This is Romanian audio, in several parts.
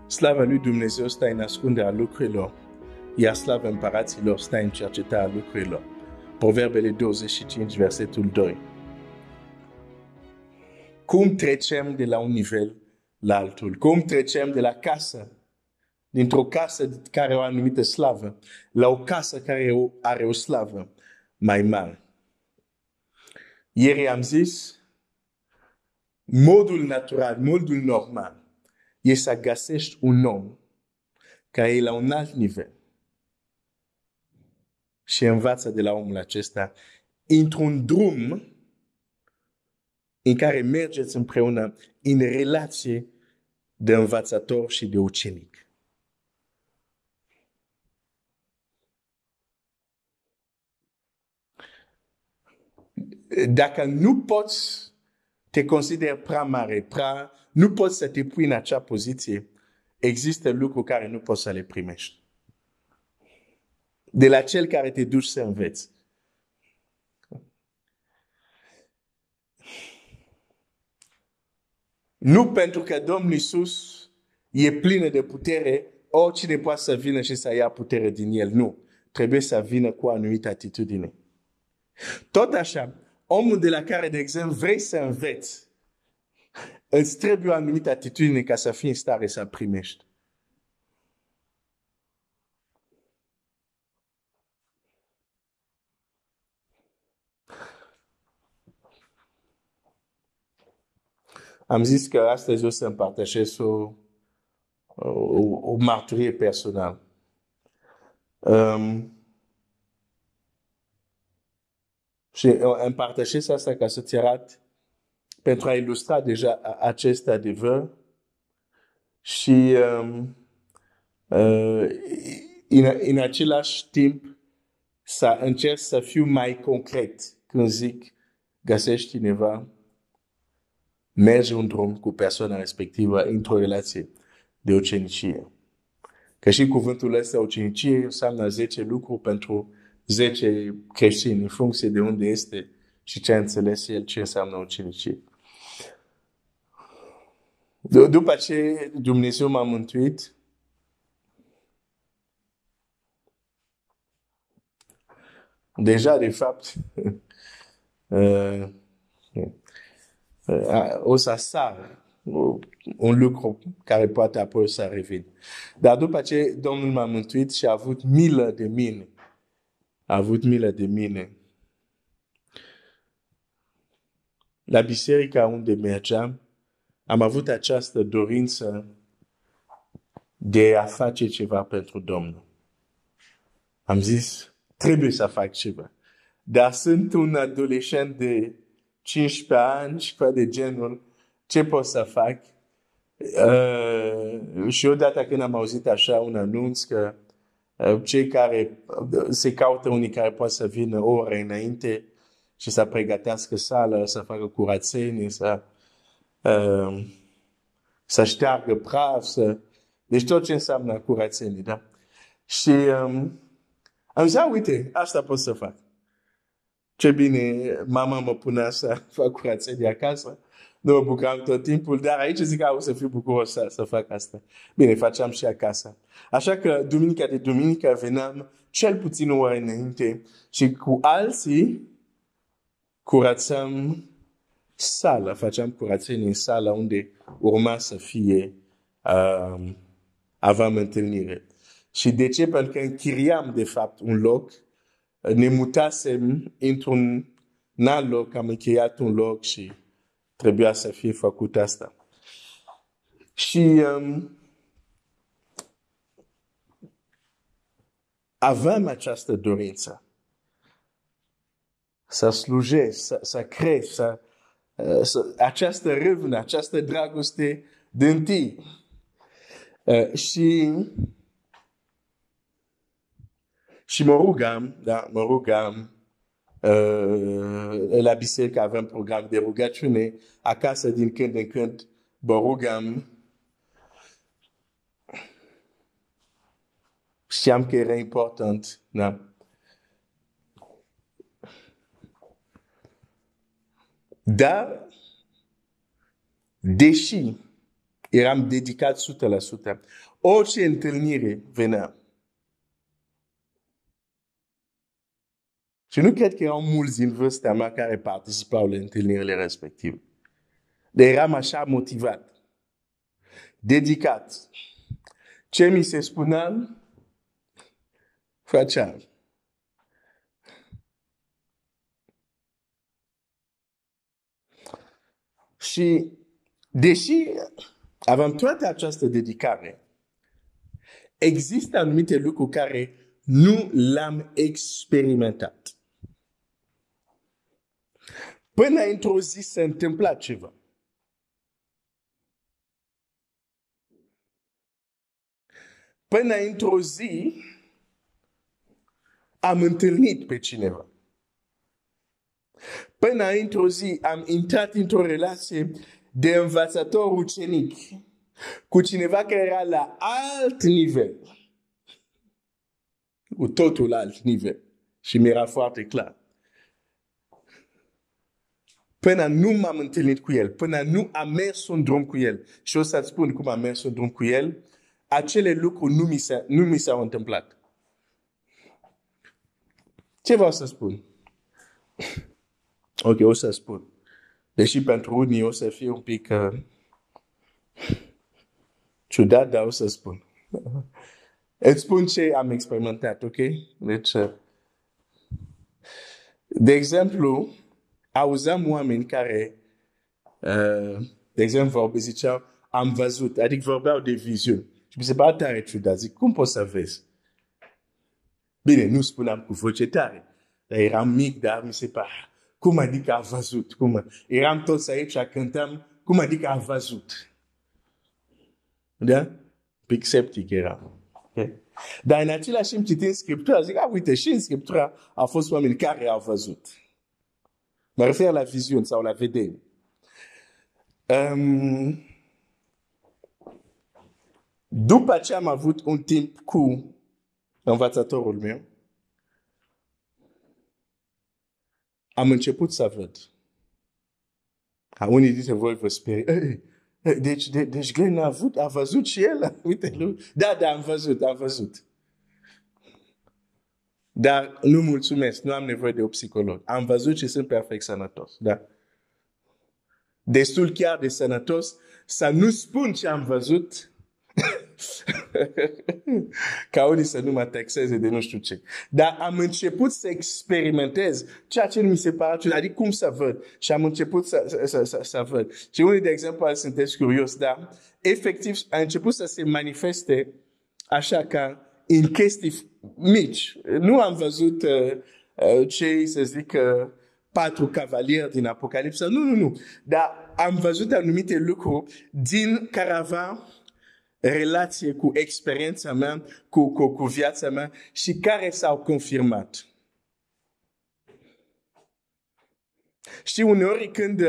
Slava lui Dumnezeu stă în ascunderea lucrurilor, iar slava împăraților stă în cercetarea lucrurilor. Proverbele 25, versetul 2. Cum trecem de la un nivel la altul? Cum trecem de la casă, dintr-o casă care are o anumită slavă, la o casă care are o slavă mai mare? Ieri am zis, modul natural, modul normal, e să găsești un om care e la un alt nivel și învață de la omul acesta într-un drum în care mergeți împreună în relație de învățător și de ucenic. Dacă nu poți te consideri prea mare, nu poți să te pui în acea poziție, există lucruri care nu poți să le primești. De la cel care te duci să înveți. Nu pentru că Domnul Iisus e plin de putere, oricine poate să vină și să ia putere din el. Nu. Trebuie să vină cu o anumită atitudine. Tot așa, omul de la care, de exemplu, vrei să înveți, îți trebuie o anumită atitudine ca să fii în stare să primești. Am zis că astăzi o să împărtășesc o mărturie personală. Și împărtășesc asta ca să-ți arăt, pentru a ilustra deja acest adevăr și în același timp să încerc să fiu mai concret când zic găsești cineva, mergi un drum cu persoana respectivă într-o relație de ucenicie. Că și cuvântul ăsta ucenicie înseamnă 10 lucruri pentru 10 creștini, în funcție de unde este și ce a înțeles el ce înseamnă ucenicie. După ce Dumnezeu m-a mântuit, deja, de fapt, o să sar un lucru care poate apoi să revin. Dar după ce Domnul m-a mântuit și a avut milă de mine, la biserica unde mergeam, am avut această dorință de a face ceva pentru Domnul. Am zis, trebuie să fac ceva. Dar sunt un adolescent de 15 ani și de genul, ce pot să fac? Și odată când am auzit așa un anunț că cei care se caută unii care pot să vină o oră înainte și să pregătească sala, să facă curățenie, să șteargă praf, deci tot ce înseamnă curățenie, da? Și am zis, uite, asta pot să fac. Ce bine, mama mă punea să fac curățenie acasă, nu mă bucuram tot timpul, dar aici zic că o să fiu bucuros să fac asta. Bine, faceam și acasă. Așa că duminica de duminică veneam cel puțin o oră înainte și cu alții curățam sala, făceam curățenie în sala unde urma să fie aveam întâlnire. Și de ce? Pentru că închiriam, de fapt, un loc, ne mutasem într-un alt loc, am încheiat un loc și trebuia să fie făcut asta. Și aveam această dorință să slujesc, să cresc, această râvnă, această dragoste din tine. Și mă rugam, la biserică avem program de rugăciune, acasă din când în când mă rugam. Știam că era important, da? Dar, deși Eram dedicat 100%. Orice întâlnire venea. Și nu cred că erau mulți din vârsta mea care participau la întâlnirile respective. Dar eram așa motivat, dedicat. Ce mi se spunea, făceam. Și deși aveam toată această dedicare, există anumite lucruri care nu le-am experimentat. Până într-o zi s-a întâmplat ceva. Până într-o zi am întâlnit pe cineva. Până într-o zi am intrat într-o relație de învățător-ucenic cu cineva care era la alt nivel. Cu totul alt nivel. Și mi-era foarte clar. Până nu m-am întâlnit cu el, până nu am mers un drum cu el, și o să-ți spun cum am mers un drum cu el, acele lucruri nu mi s-au întâmplat. Ce vreau să spun? Ok, o să spun. Deși pentru unii o să fie un pic ciudat, dar o să spun. Îți spun ce am experimentat, ok? Deci, de exemplu, auzeam oameni care, de exemplu, ziceau, am văzut, adică vorbeau de viziuni. Și mi se pare tare ciudat. Zic, cum poți să vezi? Bine, nu spuneam cu voce tare. Dar eram mic, dar mi se pare, cum adică a văzut? Cum? Eram toți aici, cântam, cum adică a văzut? Da? Pic sceptic eram. Okay? Dar în același timp citind Scriptura, zic, uite, și în Scriptura au fost oameni care au văzut. Mă refer la viziuni sau la vedere. După ce am avut un timp cu învățătorul meu, am început să văd. Unii dintre voi vă sperie. Deci Glenn a văzut și el? Uite, lui. Da, am văzut. Dar nu mulțumesc, nu am nevoie de un psiholog. Am văzut și sunt perfect sănătos. Da? Destul chiar de sănătos să nu spun ce am văzut, ca unii să nu mă taxeze de nu știu ce. Dar am început să experimentez ceea ce mi se pare, adică cum să văd. Și am început să văd. Și unii, de exemplu, sunteți curios, dar efectiv a început să se manifeste așa ca în chestii mici. Nu am văzut cei, să zic, 4 cavalieri din Apocalipsa. Nu. Dar am văzut anumite lucruri din care avea relație cu experiența mea, cu viața mea și care s-au confirmat. Și uneori când,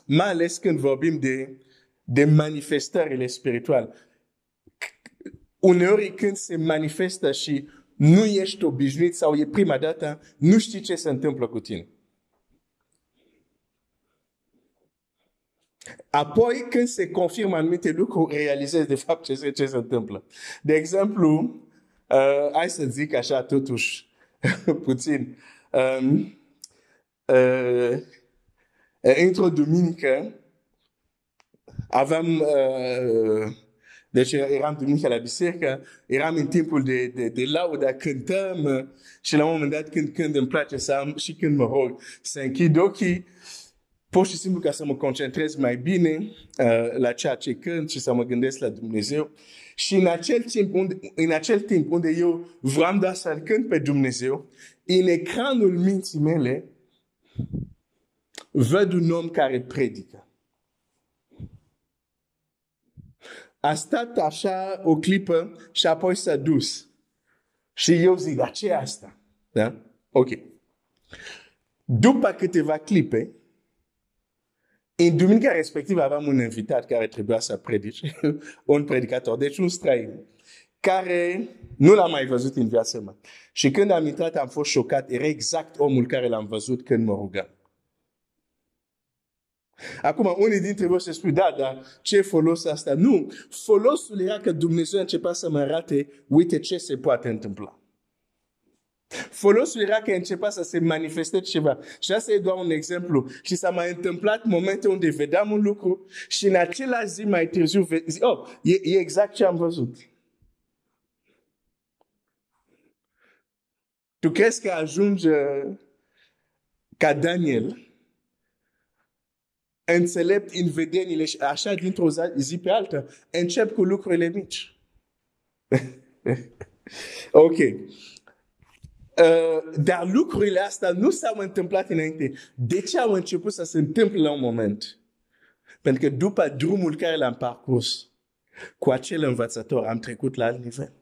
mai ales când vorbim de manifestările spirituale, uneori când se manifestă și nu ești obișnuit sau e prima dată, nu știi ce se întâmplă cu tine. Apoi, când se confirmă anumite lucruri, realizezi de fapt ce se întâmplă. De exemplu, hai să zic așa totuși puțin, într-o duminică aveam, deci eram duminică la biserică, eram în timpul de laudă, cântăm și la un moment dat când îmi place să am și când mă rog să închid ochii, pur și simplu ca să mă concentrez mai bine la ceea ce cânt și să mă gândesc la Dumnezeu. Și în acel timp unde eu vreau doar să-L cânt pe Dumnezeu, în ecranul minții mele, văd un om care predică. A stat așa o clipă și apoi s-a dus. Și eu zic, dar ce e asta? Da? Ok. După câteva clipe, în duminica respectivă aveam un invitat care trebuia să predice, un predicator, deci un străin, care nu l-am mai văzut în viața mea. Și când am intrat am fost șocat, era exact omul care l-am văzut când mă rugam. Acum, unii dintre voi se spun, dar ce folos asta? Nu, folosul era că Dumnezeu a început să mă arate, uite ce se poate întâmpla. Folosul era că a început să se manifeste ceva. Și asta e doar un exemplu. Și s-a mai întâmplat momente unde vedeam un lucru și în același zi mai târziu, e exact ce am văzut. Tu crezi că ajungi ca Daniel, înțelept în vedenile și așa dintr-o zi pe alta, încep cu lucrurile mici. Ok. Dar lucrurile astea nu s-au întâmplat înainte. De ce au început să se întâmple la un moment? Pentru că după drumul care l-am parcurs cu acel învățător, am trecut la alt nivel.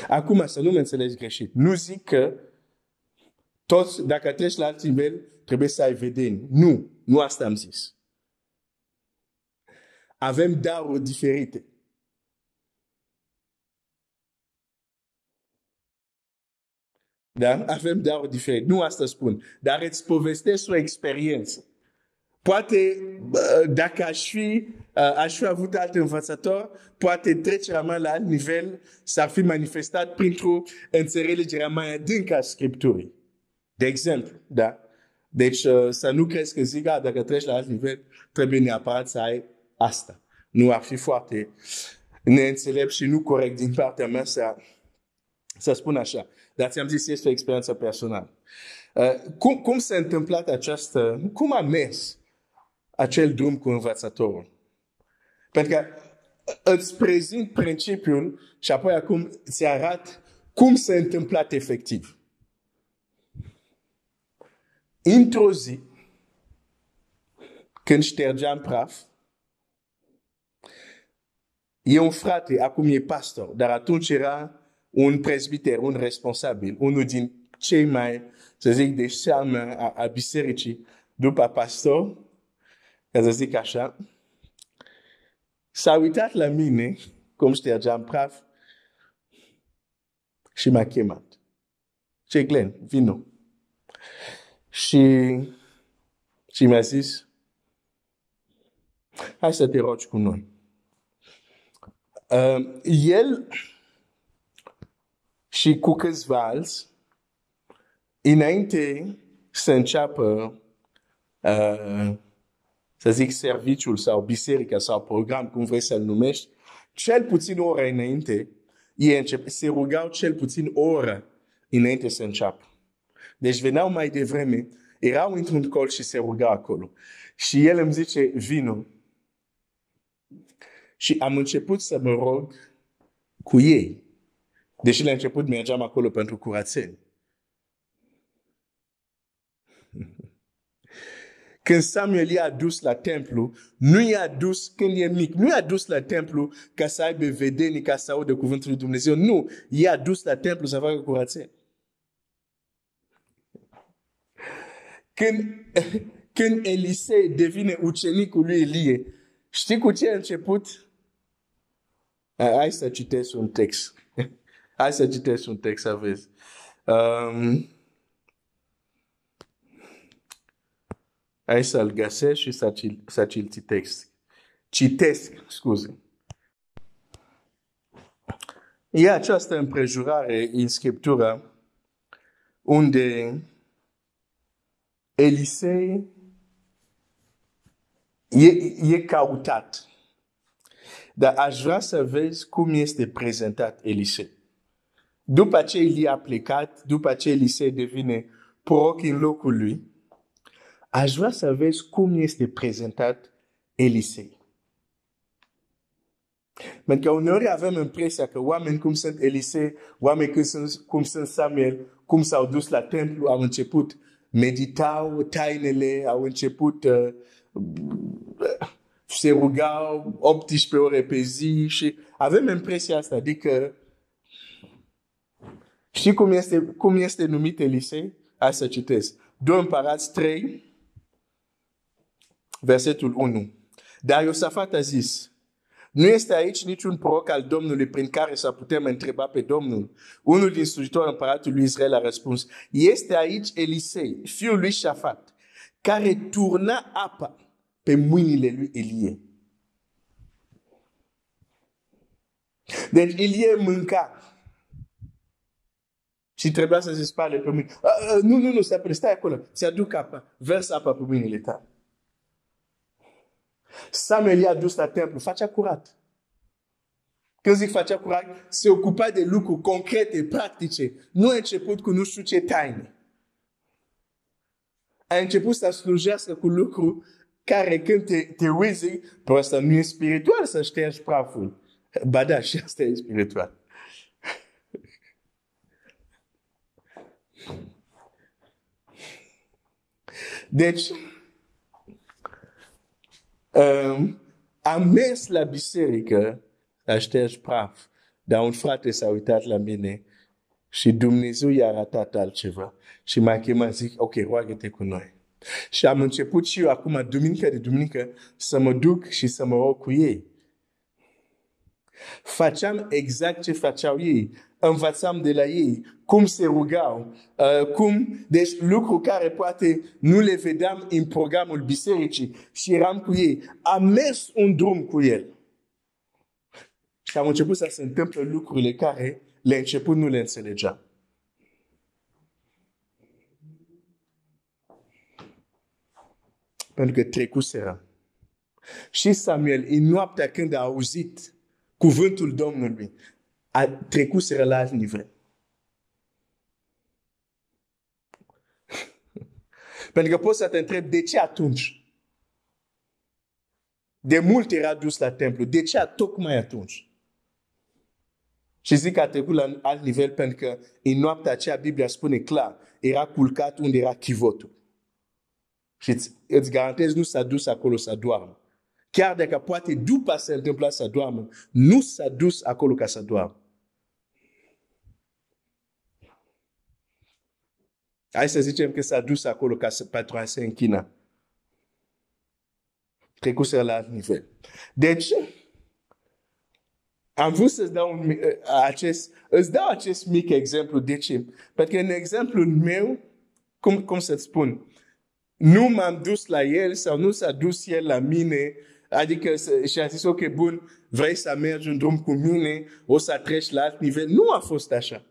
Acum, să nu mă înțelegi greșit. Nu zic că toți, dacă treci la alt nivel, trebuie să ai vedeni. Nu asta am zis. Avem daruri diferite. Da? Avem daruri diferite. Nu asta spun. Dar îți povestesc o experiență. Poate, dacă aș fi avut alt învățător, poate trecerea mea la alt nivel s-ar fi manifestat printr-o înțelegere mai adâncă a Scripturii. De exemplu, da? Deci să nu crezi că zic, dacă treci la alt nivel, trebuie neapărat să ai asta. Nu ar fi foarte neînțelept și nu corect din partea mea să spun așa. Dar ți-am zis, este o experiență personală. Cum s-a întâmplat această, cum a mers acel drum cu învățătorul? Pentru că îți prezint principiul și apoi acum ți arăt cum s-a întâmplat efectiv. Într-o zi, când ștergeam praf, e un frate, acum e pastor, dar atunci era un prezbiter, un responsabil, unul din cei mai, să zic, de seamă a bisericii, după pastor, ca să zic așa, s-a uitat la mine, cum ștergeam praf, și m-a chemat. Ce Glenn, vino. Și mi-a zis, hai să te rogi cu noi. El și cu câțiva alți, înainte să înceapă, să zic, serviciul sau biserica sau program, cum vrei să-l numești, cel puțin o oră înainte, se rugau cel puțin o oră înainte să înceapă. Deci veneau mai devreme, erau într-un col și se rugau acolo. Și el îmi zice, vino. Și am început să mă rog cu ei. Deși la început mergeam acolo pentru curățenie. Când Samuel i-a dus la templu, nu i-a dus când e mic, nu i-a dus la templu ca să aibă vedenii, ca să audă cuvântul lui Dumnezeu. Nu, i-a dus la templu să facă curățenie. Când Elisei devine ucenicul lui Elie, știi cu ce a început? Hai să citesc un text. Hai să citesc un text, să vezi. Hai să-l găsesc și să citesc, scuze. E această împrejurare în Scriptură unde Elisei e cautat. Dar aș vrea să vezi cum este prezentat Elisei. După ce Elie a plecat, după ce Elisei devine proroc în locul lui, aș vrea să vezi cum este prezentat Elisei. Pentru că uneori avem impresia că oameni cum sunt Elisei, oameni cum sunt Samuel, cum s-au dus la templu, au început meditau tainele, au început se rugau 18 ore pe zi și avem impresia asta, adică știi cum este numit Elisei? Hai să citesc. 2 Împărați 3, versetul 1. Dar Iosafat a zis, Nu este aici niciun proroc al Domnului prin care să putem întreba pe Domnul. Unul din slujitori împăratului lui Israel a răspuns, este aici Elisei, fiul lui Șafat, care turna apa pe mâinile lui Elie. Deci Elie mânca. Și trebuia să se spale pe mâini. Nu, stai acolo. Se aduc apa. Versa apa pe mâinile tale. Samuel i-a dus la templu. Facea curat. Când zic facea curat, se ocupa de lucruri concrete, practice. Nu a început cu nu știu ce taine. A început să slujească cu lucruri care când te uiți, pe asta nu e spiritual să ștergi praful. Ba da, și asta e spiritual. Deci, am mers la biserică a ștergi praf, dar un frate s-a uitat la mine și Dumnezeu i-a arătat altceva. Și m-a chemat, zic, ok, roagă-te cu noi. Și am început și eu acum, duminică de duminică, să mă duc și să mă rog cu ei. Făceam exact ce făceau ei. Învățam de la ei cum se rugau, deci lucruri care poate nu le vedeam în programul bisericii și eram cu ei. Am mers un drum cu el. Și am început să se întâmple lucrurile care la început nu le înțelegeam. Pentru că trecuseră. Și Samuel, în noaptea când a auzit cuvântul Domnului, a trecuseră la alt nivel. Pentru că poți să te întrebi de ce atunci? De mult era dus la templu. De ce tocmai atunci? Și zic că a trecut la alt nivel pentru că în noaptea aceea Biblia spune clar, era culcat unde era chivotul. Și îți garantez nu s-a dus acolo să doarmă. Chiar dacă poate după se întâmpla să doarmă, nu s-a dus acolo ca să doarmă. Hai să zicem că s-a dus acolo pentru a se închina. Trecuse la alt nivel. Deci, am vrut să-ți dau acest mic exemplu. De ce? Pentru că în exemplul meu, cum să-ți spun, nu m-am dus la el sau nu s-a dus el la mine, adică și a zis, ok, bun, vrei să mergi în drum cu mine, o să treci la alt nivel. Nu a fost așa.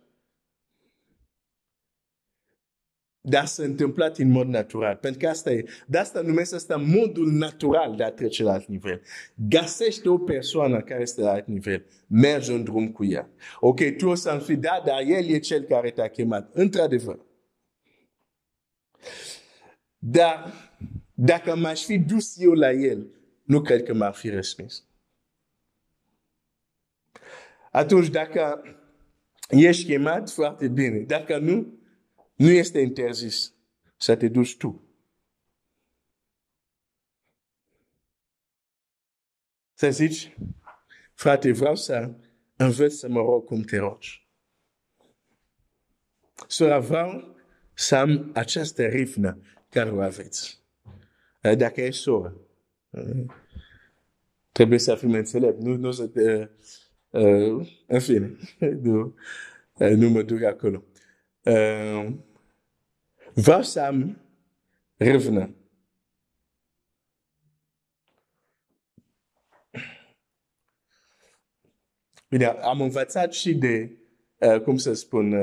Dar s-a întâmplat în mod natural. Pentru că asta e. De asta numesc asta modul natural de a trece la alt nivel. Găsește o persoană care este la alt nivel. Mergi în drum cu ea. Ok, tu o să-mi fi dar el e cel care te-a chemat. Într-adevăr. Dar dacă m-aș fi dus eu la el, nu cred că m-ar fi respins. Atunci, dacă ești chemat, foarte bine. Dacă nu este interzis să te duci tu. Să zici, frate, vreau să învăț să mă rog cum te rogi. Sora, vreau să am această rifnă care o aveți. Dacă e soră, trebuie să fim înțelept. Nu să te... în fine, nu mă duc acolo. Vreau să am râvnă. Bine, am învățat și de, cum să spun,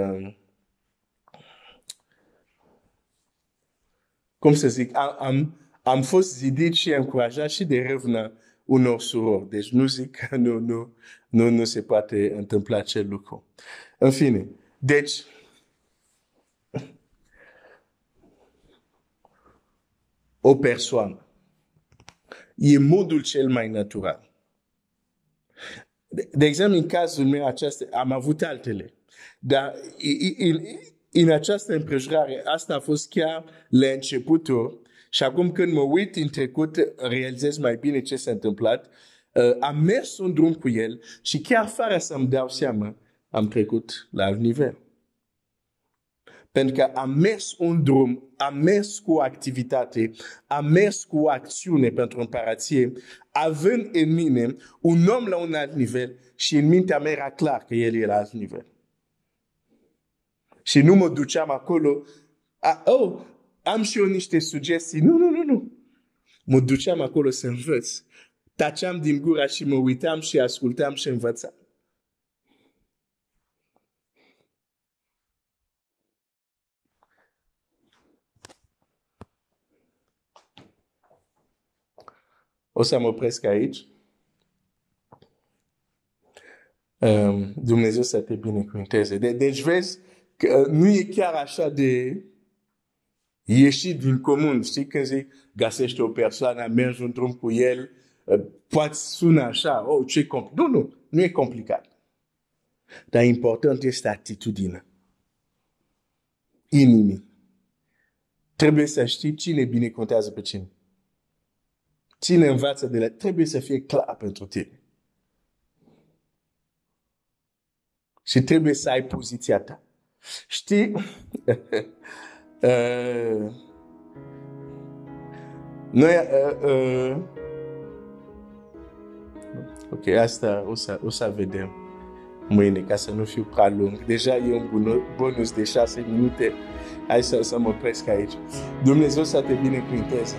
cum să zic, am fost zidit și încurajat și de râvnă unor surori. Deci nu zic că nu se poate întâmpla acel lucru. În fine, deci, o persoană e modul cel mai natural. De exemplu, în cazul meu am avut altele. Dar în această împrejurare, asta a fost chiar la începutul. Și acum când mă uit în trecut, realizez mai bine ce s-a întâmplat. Am mers un drum cu el și chiar fără să-mi dau seama, am trecut la alt nivel. Pentru că am mers un drum, am mers cu o activitate, am mers cu o acțiune pentru împărație, având în mine un om la un alt nivel și în mintea mea era clar că el e la alt nivel. Și nu mă duceam acolo, am și eu niște sugestii. Nu. Mă duceam acolo să învăț. Taceam din gura și mă uitam și ascultam și învățam. O să mă opresc aici. Dumnezeu să te binecuvânteze. Deci vezi că nu e chiar așa de ieșit din comun. Știi când zic, găsește o persoană, mergi în drum cu el, poate sună așa, ce complicat. Nu e complicat. Dar important este atitudinea inimii. Trebuie să știi cine binecuvântează pe cine. Cine învață de la... Trebuie să fie clar pentru tine. Și trebuie să ai poziția ta. Știi? Noi... ok, asta o să vedem mâine, ca să nu fiu prea lung. Deja e un bonus de 6 minute. Hai să mă opresc aici. Dumnezeu să te binecuvânteze.